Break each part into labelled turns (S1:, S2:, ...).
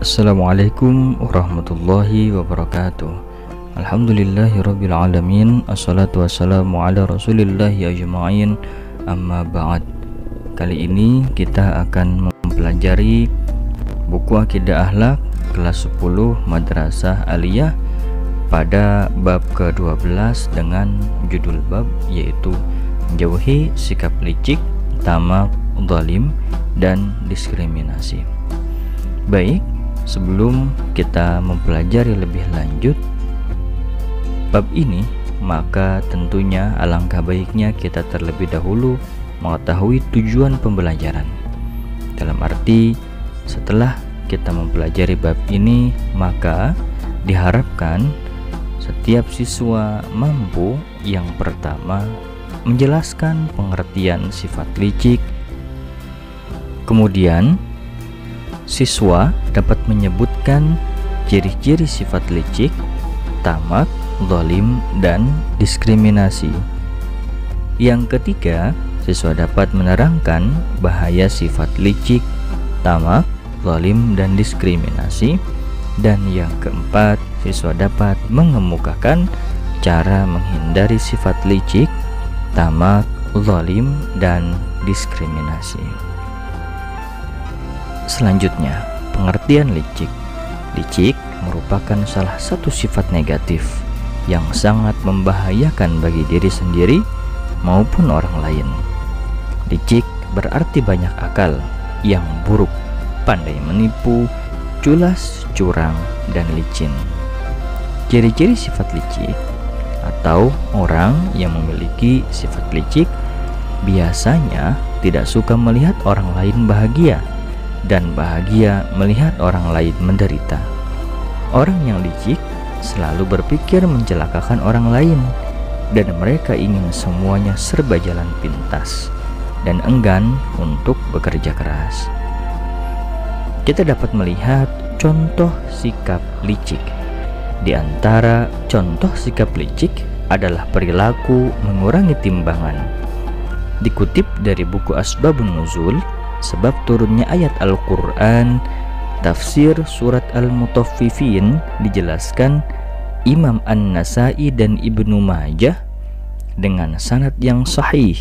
S1: Assalamualaikum warahmatullahi wabarakatuh. Alhamdulillahirabbil alamin. Assalatu wassalamu ala rasulillahi ajma'in. Amma ba'd. Kali ini kita akan mempelajari buku Aqidah Akhlak kelas 10 Madrasah Aliyah pada bab ke-12 dengan judul bab yaitu menjauhi sikap licik, tamak, zalim, dan diskriminasi. Baik, sebelum kita mempelajari lebih lanjut bab ini, maka tentunya alangkah baiknya kita terlebih dahulu mengetahui tujuan pembelajaran. Dalam arti, setelah kita mempelajari bab ini, maka diharapkan setiap siswa mampu yang pertama menjelaskan pengertian sifat licik. Kemudian siswa dapat menyebutkan ciri-ciri sifat licik, tamak, zalim, dan diskriminasi. Yang ketiga, siswa dapat menerangkan bahaya sifat licik, tamak, zalim, dan diskriminasi. Dan yang keempat, siswa dapat mengemukakan cara menghindari sifat licik, tamak, zalim, dan diskriminasi. Selanjutnya, pengertian licik. Licik merupakan salah satu sifat negatif yang sangat membahayakan bagi diri sendiri maupun orang lain. Licik berarti banyak akal, yang buruk, pandai menipu, culas, curang, dan licin. Ciri-ciri sifat licik atau orang yang memiliki sifat licik biasanya tidak suka melihat orang lain bahagia dan bahagia melihat orang lain menderita. Orang yang licik selalu berpikir mencelakakan orang lain, dan mereka ingin semuanya serba jalan pintas dan enggan untuk bekerja keras. Kita dapat melihat contoh sikap licik. Di antara contoh sikap licik adalah perilaku mengurangi timbangan. Dikutip dari buku Asbabun Nuzul, sebab turunnya ayat Al-Quran, tafsir surat Al-Mutaffifin, dijelaskan Imam An-Nasai dan Ibnu Majah dengan sanad yang sahih.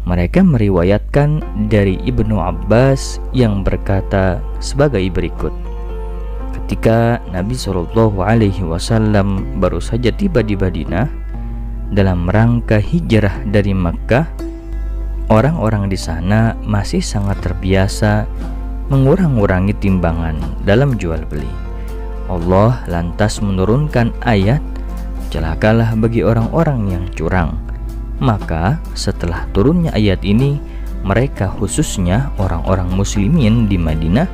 S1: Mereka meriwayatkan dari Ibnu Abbas yang berkata sebagai berikut: ketika Nabi SAW baru saja tiba di Madinah dalam rangka hijrah dari Makkah, orang-orang di sana masih sangat terbiasa mengurang-urangi timbangan dalam jual beli. Allah lantas menurunkan ayat, celakalah bagi orang-orang yang curang. Maka setelah turunnya ayat ini, mereka khususnya orang-orang muslimin di Madinah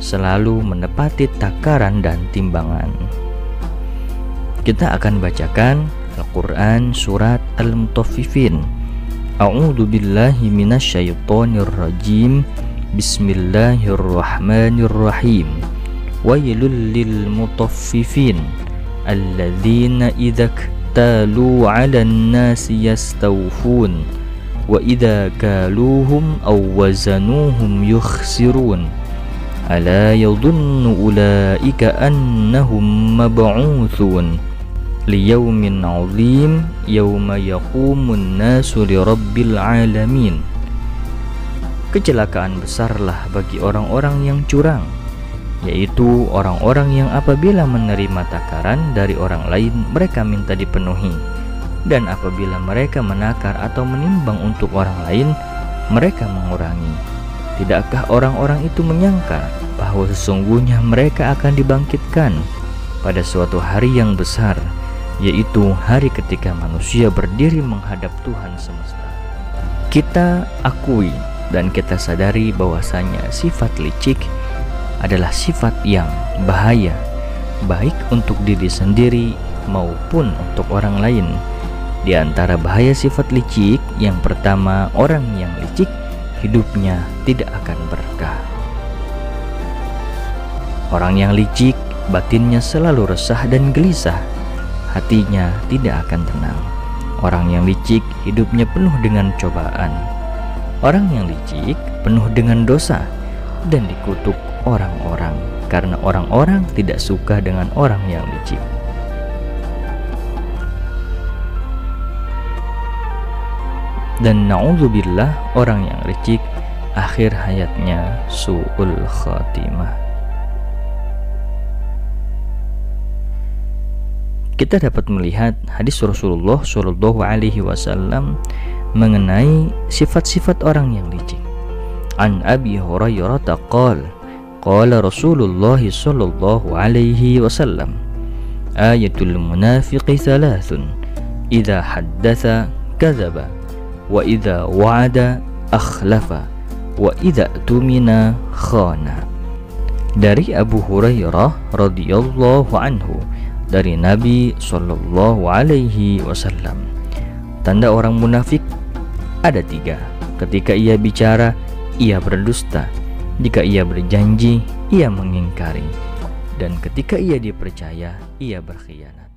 S1: selalu menepati takaran dan timbangan. Kita akan bacakan Al-Quran surat Al-Mutaffifin. A'udzu billahi minasyaitonir rajim. Bismillahirrahmanirrahim. Wailul lil mutaffifin alladzina idza iktalu 'alan nasi yastawfun wa idza kaluhum aw wazanuhum yukhsirun. Ala yadhunnu ulaika annahum mab'utsun liyaumin 'adzim yauma yaqumun nasu lirabbil alamin. Kecelakaan besarlah bagi orang-orang yang curang, yaitu orang-orang yang apabila menerima takaran dari orang lain mereka minta dipenuhi, dan apabila mereka menakar atau menimbang untuk orang lain mereka mengurangi. Tidakkah orang-orang itu menyangka bahwa sesungguhnya mereka akan dibangkitkan pada suatu hari yang besar, yaitu hari ketika manusia berdiri menghadap Tuhan semesta. Kita akui dan kita sadari bahwasanya sifat licik adalah sifat yang bahaya, baik untuk diri sendiri maupun untuk orang lain. Di antara bahaya sifat licik, yang pertama, orang yang licik hidupnya tidak akan berkah. Orang yang licik batinnya selalu resah dan gelisah, hatinya tidak akan tenang. Orang yang licik hidupnya penuh dengan cobaan. Orang yang licik penuh dengan dosa dan dikutuk orang-orang. karena orang-orang tidak suka dengan orang yang licik. Dan na'udzubillah, orang yang licik akhir hayatnya su'ul khatimah. Kita dapat melihat hadis Rasulullah Shallallahu Alaihi Wasallam mengenai sifat-sifat orang yang licik. An Abi Hurairah qala qala Rasulullah Shallallahu Alaihi Wasallam, ayatul munafiqi thalathun, idza haddatsa kadzaba, wa idza wa'ada akhlafa, wa idza tumina khana. Dari Abu Hurairah radhiyallahu anhu, dari Nabi Shallallahu Alaihi Wasallam, tanda orang munafik ada 3. Ketika ia bicara, ia berdusta. Jika ia berjanji, ia mengingkari. Dan ketika ia dipercaya, ia berkhianat.